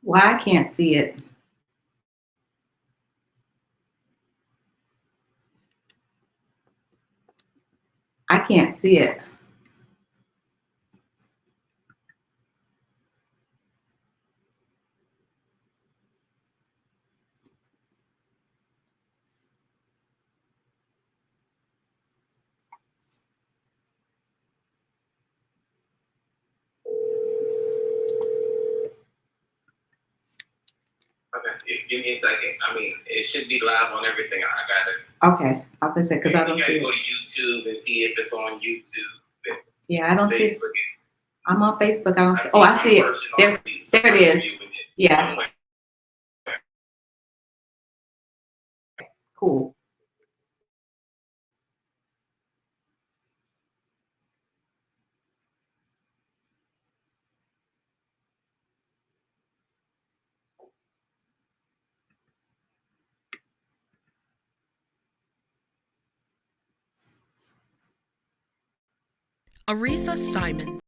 Why I can't see it? I can't see it. Okay, give me a second. I mean, it should be live on everything. I got it. Okay, I'll fix it because I don't see You gotta go it. to YouTube and see if it's on YouTube. Yeah, I don't see it. Facebook. I'm on Facebook. I don't see. Oh, I see it. There it is. Yeah. Cool. Aretha Simon.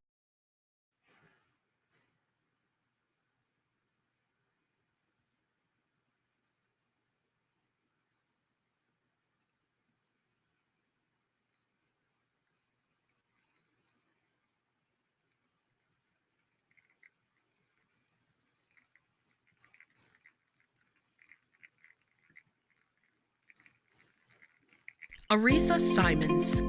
Aretha Simons.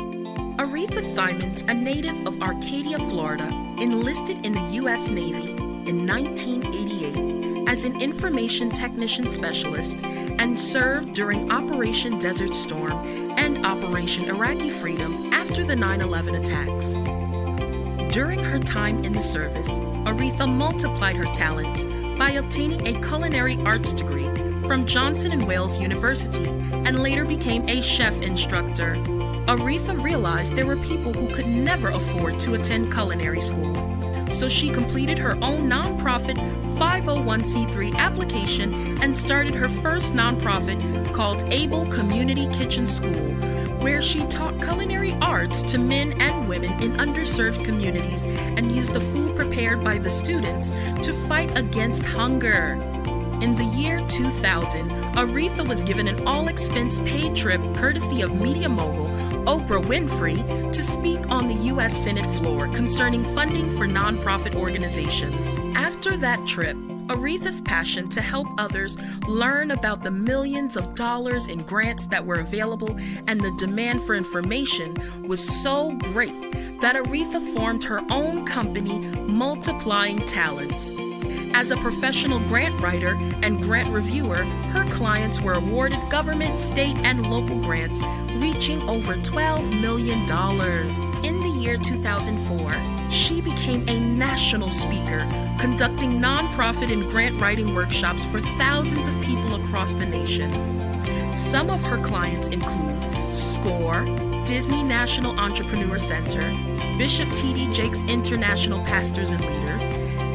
Aretha Simons, a native of Arcadia, Florida, enlisted in the U.S. Navy in 1988 as an information technician specialist and served during Operation Desert Storm and Operation Iraqi Freedom after the 9/11 attacks. During her time in the service, Aretha multiplied her talents by obtaining a culinary arts degree from Johnson & Wales University and later became a chef instructor. Aretha realized there were people who could never afford to attend culinary school, so she completed her own nonprofit 501c3 application and started her first nonprofit called Able Community Kitchen School, where she taught culinary arts to men and women in underserved communities and used the food prepared by the students to fight against hunger. In the year 2000, Aretha was given an all-expense paid trip courtesy of media mogul Oprah Winfrey to speak on the U.S. Senate floor concerning funding for nonprofit organizations. After that trip, Aretha's passion to help others learn about the millions of dollars in grants that were available and the demand for information was so great that Aretha formed her own company, Multiplying Talents. As a professional grant writer and grant reviewer, her clients were awarded government, state, and local grants reaching over $12 million. In the year 2004, she became a national speaker, conducting nonprofit and grant writing workshops for thousands of people across the nation. Some of her clients include SCORE, Disney National Entrepreneur Center, Bishop T.D. Jakes International Pastors and Leaders,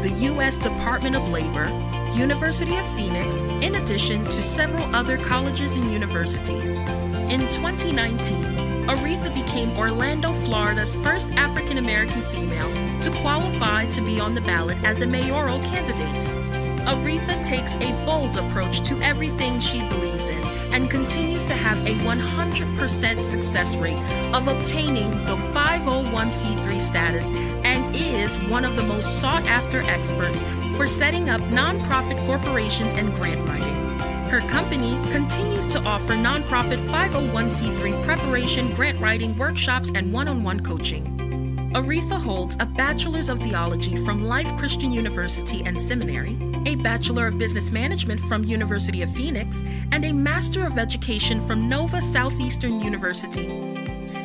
the U.S. Department of Labor, University of Phoenix, in addition to several other colleges and universities. In 2019, Aretha became Orlando, Florida's first African-American female to qualify to be on the ballot as a mayoral candidate. Aretha takes a bold approach to everything she believes in and continues to have a 100% success rate of obtaining the 501c3 status and is one of the most sought-after experts for setting up nonprofit corporations and grant writing. Her company continues to offer nonprofit 501c3 preparation, grant writing, workshops, and one-on-one coaching. Aretha holds a Bachelor's of Theology from Life Christian University and Seminary, a Bachelor of Business Management from University of Phoenix, and a Master of Education from Nova Southeastern University.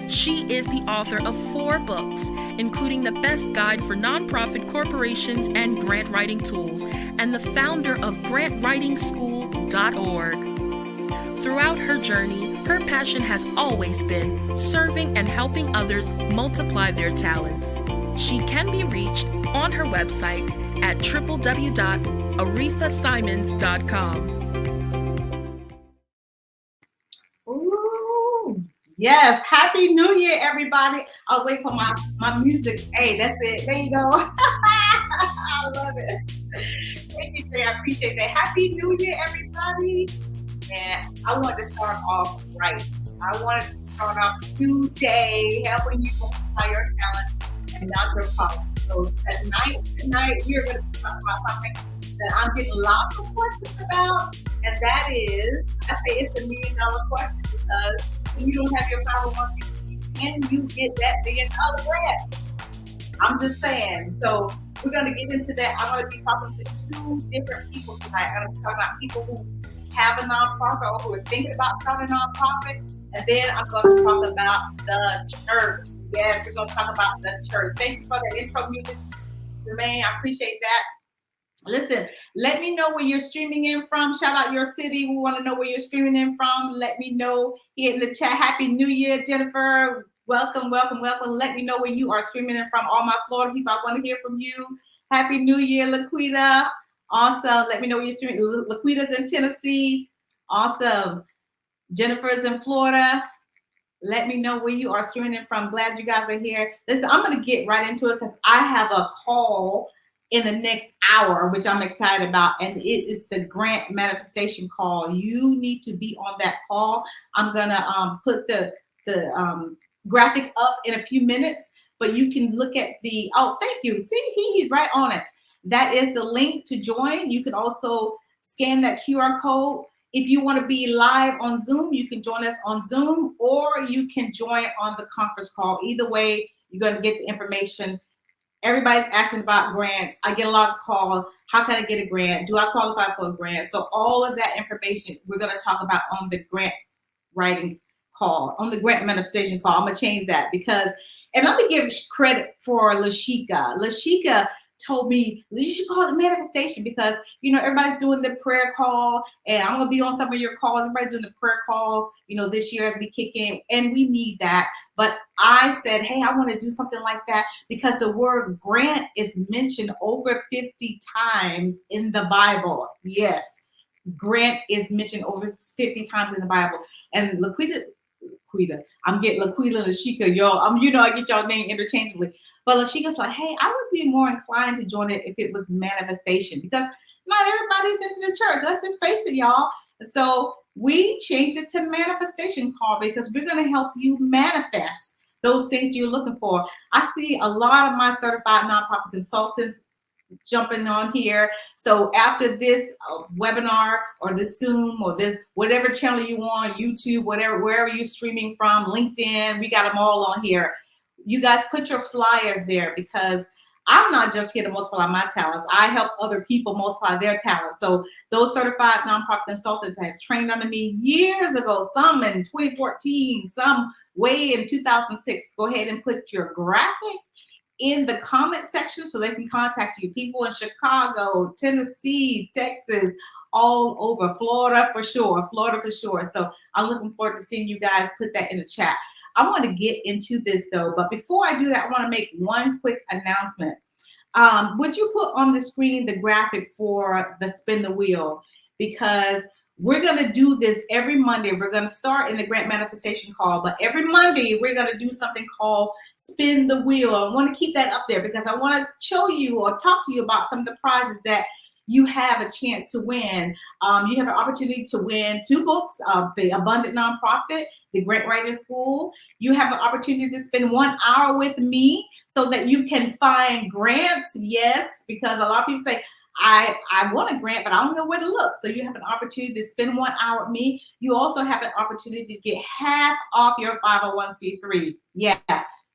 She is the author of 4 books, including The Best Guide for Nonprofit Corporations and Grant Writing Tools, and the founder of grantwritingschool.org. Throughout her journey, her passion has always been serving and helping others multiply their talents. She can be reached on her website at www.arethasimons.com. Ooh, yes. Happy New Year, everybody. I'll wait for my music. Hey, that's it. There you go. I love it. Thank you, Jay. I appreciate that. Happy New Year, everybody. And I want to start off right. I wanted to start off today helping you multiply your talent and not your problem. So tonight, we are going to talk about something that I'm getting lots of questions about, and that is, I say it's $1 million question, because when you don't have your 501c3, can you get that $1 million grant? I'm just saying. So we're going to get into that. I'm going to be talking to two different people tonight. I'm going to talk about people who have a nonprofit or who are thinking about starting a nonprofit. And then I'm going to talk about the church. Yes, we're going to talk about the church. Thank you for the intro music, Jermaine. I appreciate that. Listen, let me know where you're streaming in from. Shout out your city. We want to know where you're streaming in from. Let me know here in the chat. Happy New Year, Jennifer. Welcome, welcome, welcome. Let me know where you are streaming in from. All my Florida people, I want to hear from you. Happy New Year, Laquita. Awesome. Let me know where you're streaming. Laquita's in Tennessee. Awesome. Jennifer's in Florida. Let me know where you are streaming in from. Glad you guys are here. Listen, I'm going to get right into it because I have a call in the next hour, which I'm excited about, and it is the grant manifestation call. You need to be on that call. I'm gonna put the graphic up in a few minutes, but you can look at the, oh, thank you. See, he's right on it. That is the link to join. You can also scan that QR code. If you want to be live on Zoom, you can join us on Zoom, or you can join on the conference call. Either way, you're going to get the information. Everybody's asking about grant. I get a lot of calls. How can I get a grant? Do I qualify for a grant? So all of that information we're going to talk about on the grant writing call, on the grant manifestation call. I'm going to change that because, and let me give credit for Lashika. Lashika told me, you should call it manifestation because, you know, everybody's doing the prayer call, and I'm going to be on some of your calls. Everybody's doing the prayer call, you know, this year as we kick in, and we need that. But I said, hey, I want to do something like that because the word grant is mentioned over 50 times in the Bible. Yes, grant is mentioned over 50 times in the Bible. And Laquita, I'm getting Laquita and Lashika, y'all. You know, I get y'all name interchangeably. But Lashika's like, hey, I would be more inclined to join it if it was manifestation because not everybody's into the church. Let's just face it, y'all. So we changed it to manifestation call because we're going to help you manifest those things you're looking for. I see a lot of my certified nonprofit consultants jumping on here. So after this webinar or this Zoom or this whatever channel you want, YouTube, whatever, wherever you're streaming from, LinkedIn, we got them all on here. You guys put your flyers there because I'm not just here to multiply my talents. I help other people multiply their talents. So those certified nonprofit consultants have trained under me years ago, some in 2014, some way in 2006. Go ahead and put your graphic in the comment section so they can contact you. People in Chicago, Tennessee, Texas, all over, Florida for sure. So I'm looking forward to seeing you guys put that in the chat. I want to get into this though, but before I do that, I want to make one quick announcement. Would you put on the screen the graphic for the spin the wheel? Because we're going to do this every Monday. We're going to start in the grant manifestation call, but every Monday we're going to do something called spin the wheel. I want to keep that up there because I want to show you or talk to you about some of the prizes that you have a chance to win. You have an opportunity to win 2 books, The Abundant Nonprofit, The Grant Writing School. You have an opportunity to spend 1 hour with me so that you can find grants. Yes, because a lot of people say, I want a grant, but I don't know where to look. So you have an opportunity to spend 1 hour with me. You also have an opportunity to get half off your 501c3. Yeah,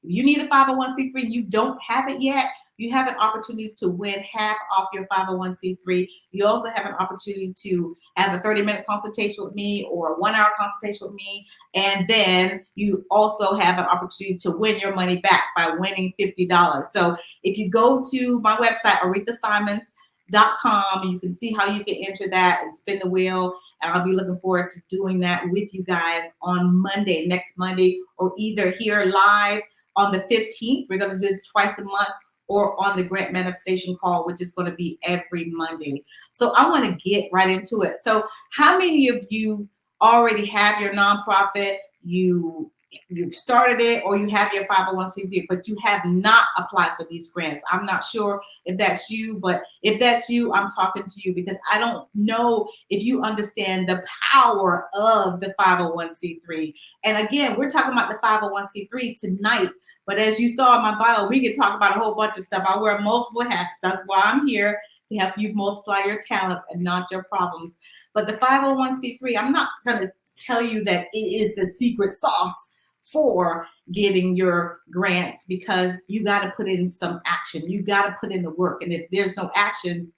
you need a 501c3 and you don't have it yet. You have an opportunity to win half off your 501c3. You also have an opportunity to have a 30-minute consultation with me or a 1-hour consultation with me. And then you also have an opportunity to win your money back by winning $50. So if you go to my website, arethasimons.com, you can see how you can enter that and spin the wheel. And I'll be looking forward to doing that with you guys on Monday, next Monday, or either here live on the 15th. We're going to do this twice a month, or on the grant manifestation call, which is going to be every Monday. So I want to get right into it. So how many of you already have your nonprofit? You you've started it or you have your 501c3, but you have not applied for these grants. I'm not sure if that's you, but if that's you, I'm talking to you because I don't know if you understand the power of the 501c3. And again, we're talking about the 501c3 tonight, but as you saw in my bio, we can talk about a whole bunch of stuff. I wear multiple hats. That's why I'm here, to help you multiply your talents and not your problems. But the 501c3, I'm not going to tell you that it is the secret sauce for getting your grants, because you got to put in some action. You got to put in the work. And if there's no action,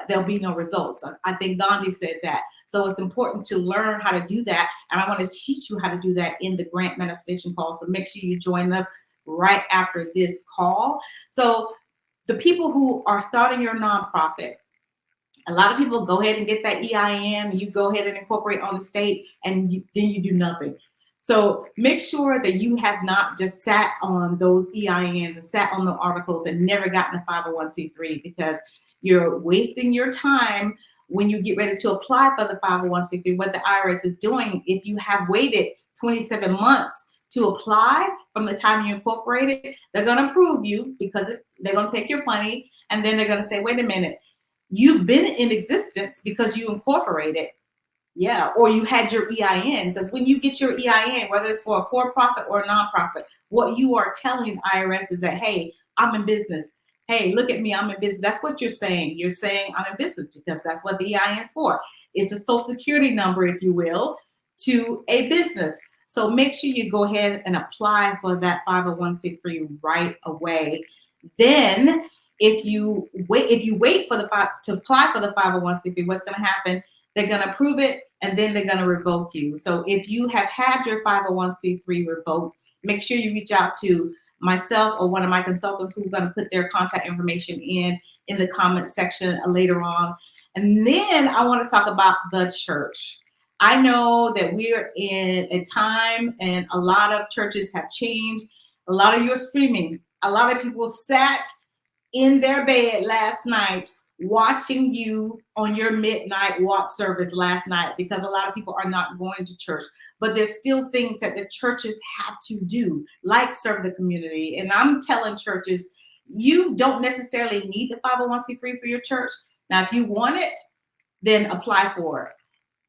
there'll be no results. I think Gandhi said that. So it's important to learn how to do that. And I want to teach you how to do that in the grant manifestation call. So make sure you join us right after this call. So the people who are starting your nonprofit, a lot of people go ahead and get that EIN, and you go ahead and incorporate on the state, and then you do nothing. So make sure that you have not just sat on those EINs and sat on the articles and never gotten a 501c3, because you're wasting your time when you get ready to apply for the 501c3. What the IRS is doing, if you have waited 27 months to apply from the time you incorporated, they're going to approve you because they're going to take your money, and then they're going to say, wait a minute, you've been in existence because you incorporated. Yeah, or you had your EIN, because when you get your EIN, whether it's for a for-profit or a nonprofit, what you are telling the IRS is that, hey, I'm in business. Hey, look at me, I'm in business. That's what you're saying. You're saying I'm in business because that's what the EIN is for. It's a social security number, if you will, to a business. So make sure you go ahead and apply for that 501c3 right away. Then if you wait for to apply for the 501c3, what's going to happen? They're going to approve it, and then they're going to revoke you. So if you have had your 501c3 revoked, make sure you reach out to myself or one of my consultants who are going to put their contact information in the comment section later on. And then I want to talk about the church. I know that we're in a time, and a lot of churches have changed. A lot of you are screaming. A lot of people sat in their bed last night watching you on your midnight watch service last night, because a lot of people are not going to church. But there's still things that the churches have to do, like serve the community. And I'm telling churches, you don't necessarily need the 501c3 for your church. Now, if you want it, then apply for it.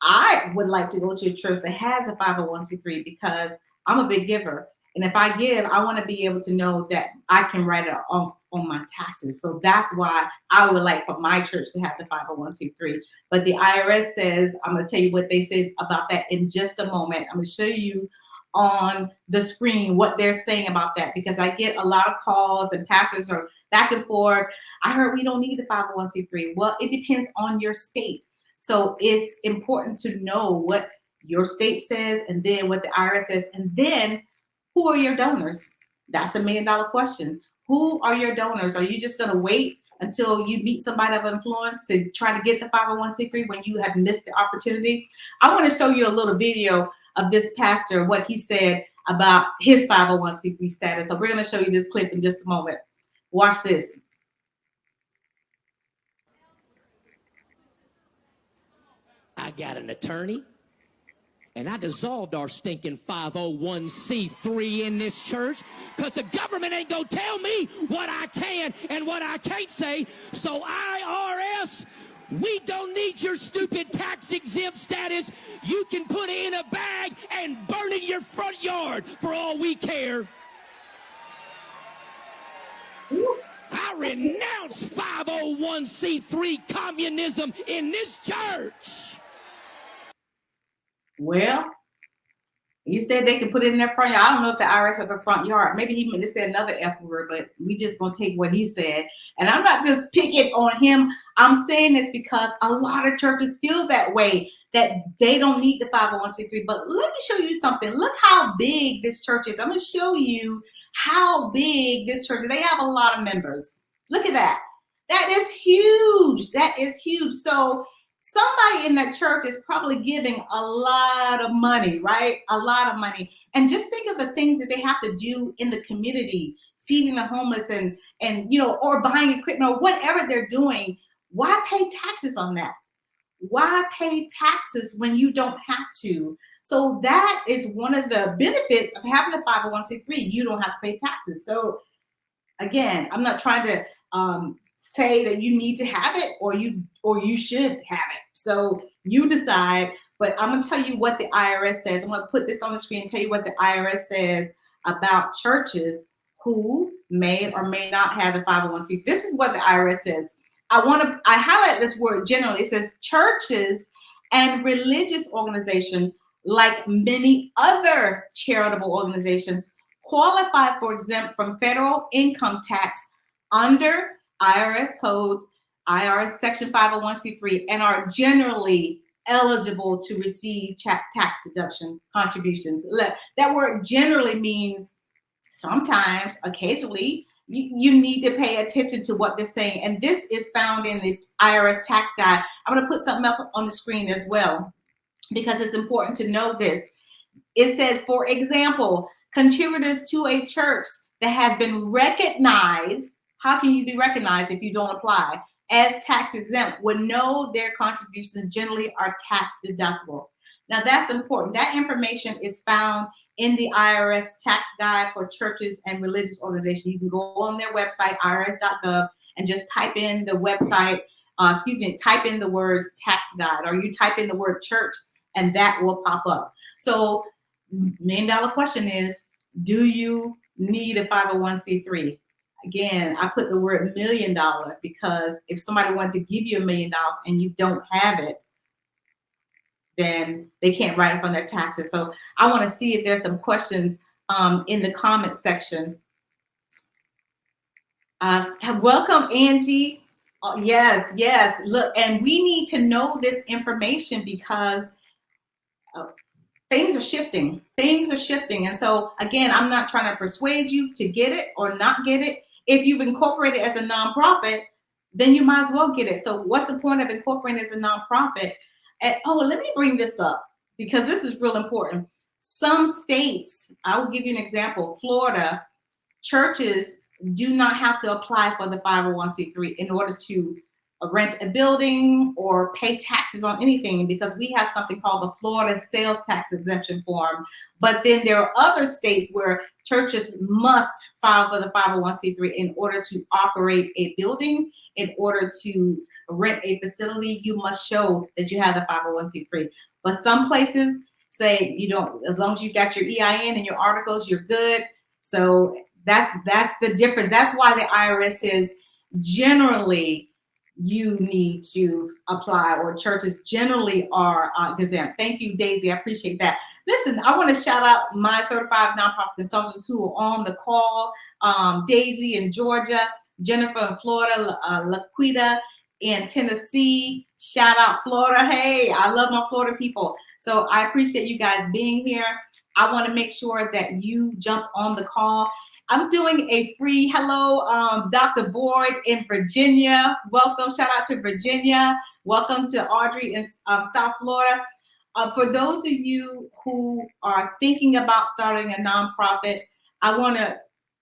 I would like to go to a church that has a 501c3 because I'm a big giver. And if I give, I want to be able to know that I can write it on my taxes. So that's why I would like for my church to have the 501c3. But the IRS says, I'm going to tell you what they said about that in just a moment. I'm going to show you on the screen what they're saying about that, because I get a lot of calls and pastors are back and forth. I heard we don't need the 501c3. Well, it depends on your state. So it's important to know what your state says, and then what the IRS says, and then who are your donors? That's $1 million question. Who are your donors? Are you just going to wait until you meet somebody of influence to try to get the 501c3 when you have missed the opportunity? I want to show you a little video of this pastor, what he said about his 501c3 status. So we're going to show you this clip in just a moment. Watch this. I got an attorney, and I dissolved our stinking 501c3 in this church, because the government ain't gonna tell me what I can and what I can't say. So IRS, we don't need your stupid tax-exempt status. You can put it in a bag and burn it in your front yard for all we care. I renounce 501c3 communism in this church. Well, you said they can put it in their front yard. I don't know if the IRS have a front yard. Maybe he meant to say another F word, but we just gonna take what he said. And I'm not just picking on him. I'm saying this because a lot of churches feel that way, that they don't need the 501c3. But let me show you something. Look how big this church is. I'm gonna show you how big this church is. They have a lot of members. Look at that. That is huge. That is huge. So somebody in that church is probably giving a lot of money, right? A lot of money. And just think of the things that they have to do in the community, feeding the homeless and or buying equipment or whatever they're doing. Why pay taxes on that? why pay taxes when you don't have to? So that is one of the benefits of having a 501c3. You don't have to pay taxes. So again, I'm not trying to say that you need to have it or you should have it. So you decide, but I'm gonna tell you what the IRS says. I'm gonna put this on the screen and tell you what the IRS says about churches who may or may not have the 501c. This is what the IRS says. I highlight this word generally. It says churches and religious organizations, like many other charitable organizations, qualify for exempt from federal income tax under IRS code, IRS section 501c3, and are generally eligible to receive tax deduction contributions. That word generally means sometimes, occasionally, you need to pay attention to what they're saying. And this is found in the IRS tax guide. I'm going to put something up on the screen as well, because it's important to know this. It says, for example, contributors to a church that has been recognized, how can you be recognized if you don't apply, as tax exempt would know their contributions generally are tax deductible. Now that's important. That information is found in the IRS tax guide for churches and religious organizations. You can go on their website, irs.gov, and just type in the website, type in the words tax guide, or you type in the word church, and that will pop up. So $1 million question is, do you need a 501c3? Again, I put the word $1 million because if somebody wanted to give you $1 million and you don't have it, then they can't write it on their taxes. So I want to see if there's some questions in the comment section. Welcome, Angie. Oh, yes. Look, and we need to know this information because things are shifting. And so again, I'm not trying to persuade you to get it or not get it. If you've incorporated as a nonprofit, then you might as well get it. So what's the point of incorporating as a nonprofit? And let me bring this up because this is real important. Some states, I will give you an example, Florida, churches do not have to apply for the 501c3 in order to rent a building or pay taxes on anything, because we have something called the Florida sales tax exemption form. But then there are other states where churches must file for the 501c3 in order to operate a building, in order to rent a facility. You must show that you have the 501c3. But some places say you don't, as long as you got your EIN and your articles, you're good. So that's the difference. That's why the IRS says generally you need to apply, or churches generally are exempt. Thank you, Daisy. I appreciate that. Listen, I want to shout out my certified nonprofit consultants who are on the call. Daisy in Georgia, Jennifer in Florida, Laquita in Tennessee. Shout out Florida. Hey, I love my Florida people. So I appreciate you guys being here. I want to make sure that you jump on the call. I'm doing a free hello, Dr. Boyd in Virginia. Welcome. Shout out to Virginia. Welcome to Audrey in South Florida. For those of you who are thinking about starting a nonprofit, I want to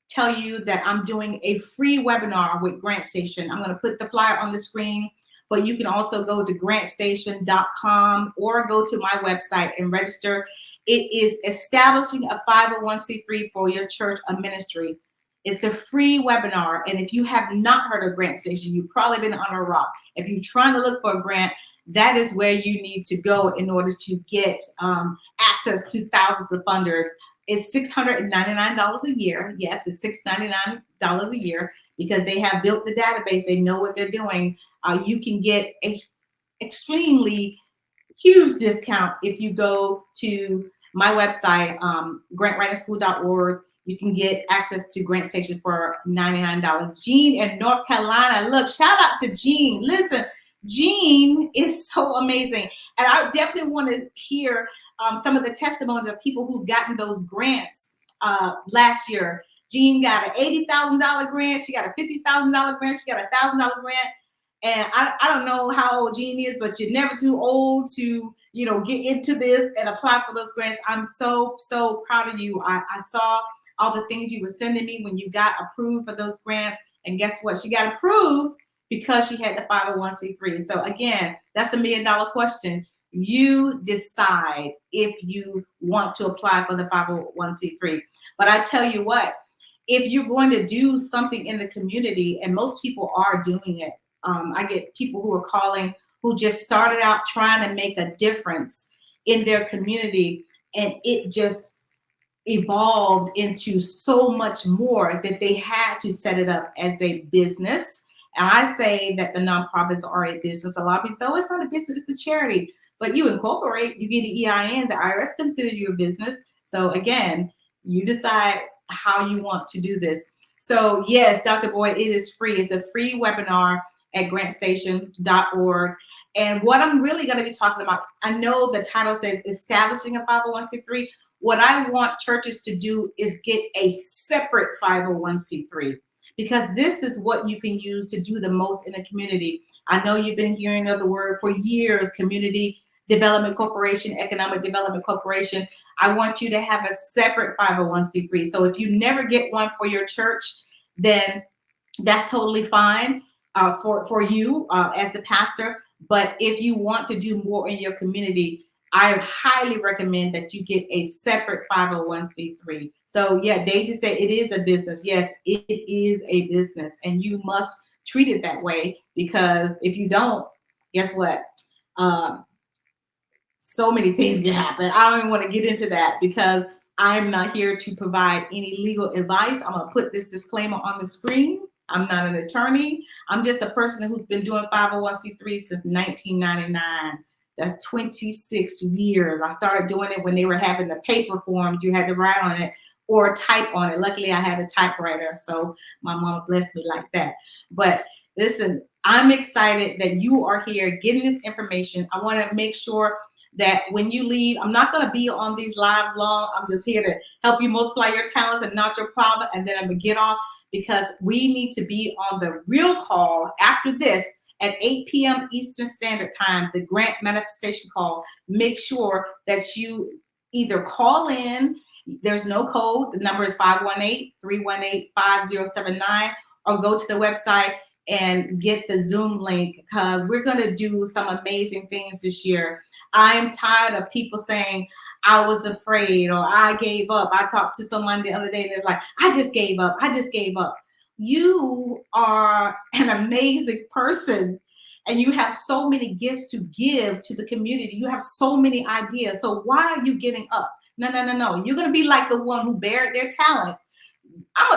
tell you that I'm doing a free webinar with GrantStation. I'm going to put the flyer on the screen, but you can also go to grantstation.com or go to my website and register. It is establishing a 501c3 for your church or ministry. It's a free webinar. And if you have not heard of GrantStation, you've probably been on a rock. If you're trying to look for a grant, that is where you need to go in order to get access to thousands of funders. It's $699 a year. Yes, it's $699 a year because they have built the database. They know what they're doing. You can get a extremely huge discount if you go to my website, grantwritingschool.org. You can get access to GrantStation for $99. Jean in North Carolina. Look, shout out to Jean. Listen, Jean is so amazing. And I definitely want to hear some of the testimonies of people who've gotten those grants last year. Jean got an $80,000 grant. She got a $50,000 grant. She got a $1,000 grant. And I don't know how old Jean is, but you're never too old to, get into this and apply for those grants. I'm so, so proud of you. I saw all the things you were sending me when you got approved for those grants. And guess what? She got approved because she had the 501c3. So again, that's $1 million question. You decide if you want to apply for the 501c3. But I tell you what, if you're going to do something in the community, and most people are doing it, I get people who are calling who just started out trying to make a difference in their community, and it just evolved into so much more that they had to set it up as a business. And I say that the nonprofits are a business. A lot of people say, oh, it's not a business, it's a charity. But you incorporate, you get the EIN, the IRS considers you a business. So again, you decide how you want to do this. So yes, Dr. Boyd, it is free. It's a free webinar at grantstation.org. And what I'm really going to be talking about, I know the title says establishing a 501c3. What I want churches to do is get a separate 501c3, because this is what you can use to do the most in a community. I know you've been hearing of the word for years, community development corporation, economic development corporation. I want you to have a separate 501c3. So if you never get one for your church, then that's totally fine for you as the pastor. But if you want to do more in your community, I highly recommend that you get a separate 501c3. So yeah, Daisy said it is a business. Yes, it is a business, and you must treat it that way, because if you don't, guess what? So many things can happen. I don't even want to get into that, because I'm not here to provide any legal advice. I'm gonna put this disclaimer on the screen. I'm not an attorney. I'm just a person who's been doing 501c3 since 1999. That's 26 years. I started doing it when they were having the paper forms. You had to write on it or type on it. Luckily, I had a typewriter, so my mom blessed me like that. But listen, I'm excited that you are here getting this information. I want to make sure that when you leave, I'm not going to be on these lives long. I'm just here to help you multiply your talents and not your problem. And then I'm going to get off, because we need to be on the real call after this at 8 p.m. Eastern Standard Time, the grant manifestation call. Make sure that you either call in, there's no code, the number is 518-318-5079, or go to the website and get the Zoom link, because we're going to do some amazing things this year. I'm tired of people saying, I was afraid, or I gave up. I talked to someone the other day and they're like, I just gave up. I just gave up. You are an amazing person, and you have so many gifts to give to the community. You have so many ideas. So why are you giving up? No. You're going to be like the one who buried their talent.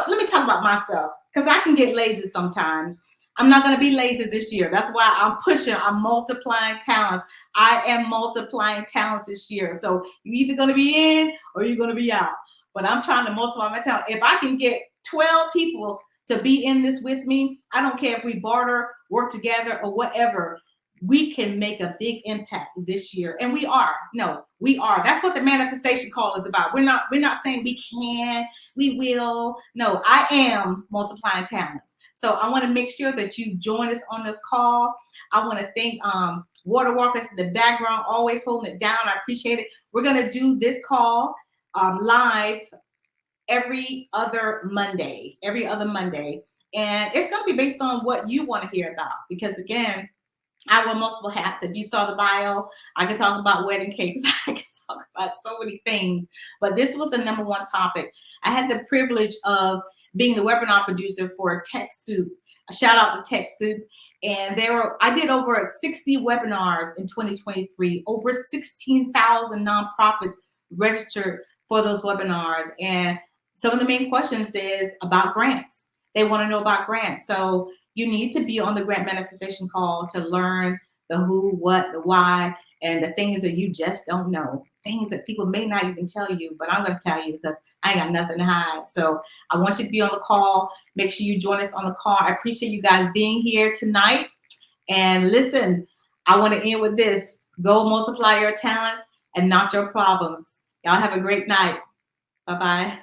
Let me talk about myself, because I can get lazy sometimes. I'm not going to be lazy this year. That's why I'm pushing. I'm multiplying talents. I am multiplying talents this year. So you're either going to be in or you're going to be out. But I'm trying to multiply my talent. If I can get 12 people to be in this with me, I don't care if we barter, work together, or whatever, we can make a big impact this year. And we are. No, we are. That's what the manifestation call is about. We're not saying we can, we will. No, I am multiplying talents. So I want to make sure that you join us on this call. I want to thank Walkas in the background, always holding it down. I appreciate it. We're going to do this call live every other Monday. And it's going to be based on what you want to hear about, because again, I wear multiple hats. If you saw the bio, I could talk about wedding cakes. I could talk about so many things, but this was the number one topic. I had the privilege of being the webinar producer for TechSoup. A shout out to TechSoup. And I did over 60 webinars in 2023. Over 16,000 nonprofits registered for those webinars. And some of the main questions is about grants. They want to know about grants. So you need to be on the grant manifestation call to learn the who, what, the why, and the things that you just don't know. Things that people may not even tell you, but I'm going to tell you, because I ain't got nothing to hide. So I want you to be on the call. Make sure you join us on the call. I appreciate you guys being here tonight. And listen, I want to end with this. Go multiply your talents and not your problems. Y'all have a great night. Bye-bye.